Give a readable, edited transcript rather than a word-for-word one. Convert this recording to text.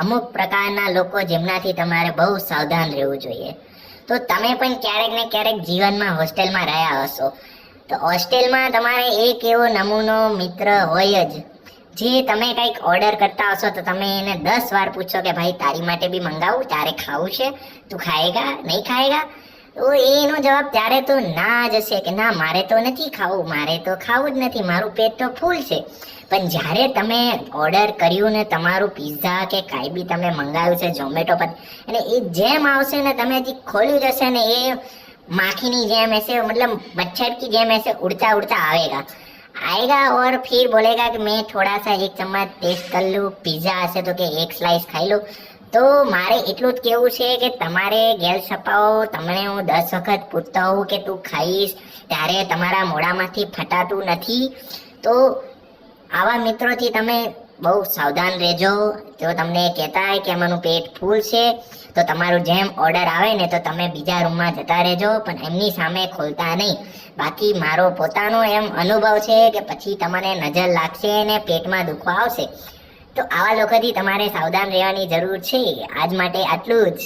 અમુક પ્રકારના લોકો જેમનાથી તમારે બહુ સાવધાન રહેવું જોઈએ. તો તમે પણ ક્યારેક ને ક્યારેક જીવનમાં હોસ્ટેલમાં રહ્યા હશો. તો હોસ્ટેલમાં તમારે એક એવો નમૂનો મિત્ર હોય જ જે તમે કંઈક ઓર્ડર કરતા હશો તો તમે એને 10 વાર પૂછો કે ભાઈ તારી માટે બી મંગાવું, તારે ખાવું છે, તું ખાએગા નહીં ખાએગા? તો એનો જવાબ ત્યારે તો ના જ હશે કે ના મારે તો નથી ખાવું, મારે તો ખાવું જ નથી, મારું પેટ તો ફૂલ છે. પણ જ્યારે તમે ઓર્ડર કર્યું ને તમારું પિઝા કે કાંઈ બી તમે મંગાવ્યું છે ઝોમેટો પર, અને એ જેમ આવશે ને તમે હજી ખોલ્યું જશે ને એ माखी जेम ऐसे मतलब मच्छर की जेम ऐसे उड़ता उड़ता आएगा और फिर बोलेगा कि मैं थोड़ा सा एक चम्मच टेस्ट कर लूँ, पिज्जा हसे तो कि एक स्लाइस खाई लूँ. तो मारे એટલું જ કેવું છે કે તમારે ગેલ છપાવો, તમને હું 10 વખત પૂછતો હોઉં કે તું ખાઈશ ત્યારે તમારા મોઢામાંથી ફટાતું નથી. તો આવા મિત્રોથી તમે બહુ સાવધાન રહેજો. જો તમને કહેતા હોય કે અમારું પેટ ફૂલ છે તો તમારું જેમ ઓર્ડર આવે ને તો તમે બીજા રૂમમાં જતા રહેજો, પણ એમની સામે ખોલતા નહીં. બાકી મારો પોતાનો એમ અનુભવ છે કે પછી તમને નજર લાગશે ને પેટમાં દુખવા આવશે. તો આવા લોકોથી તમારે સાવધાન રહેવાની જરૂર છે. આજ માટે આટલું જ.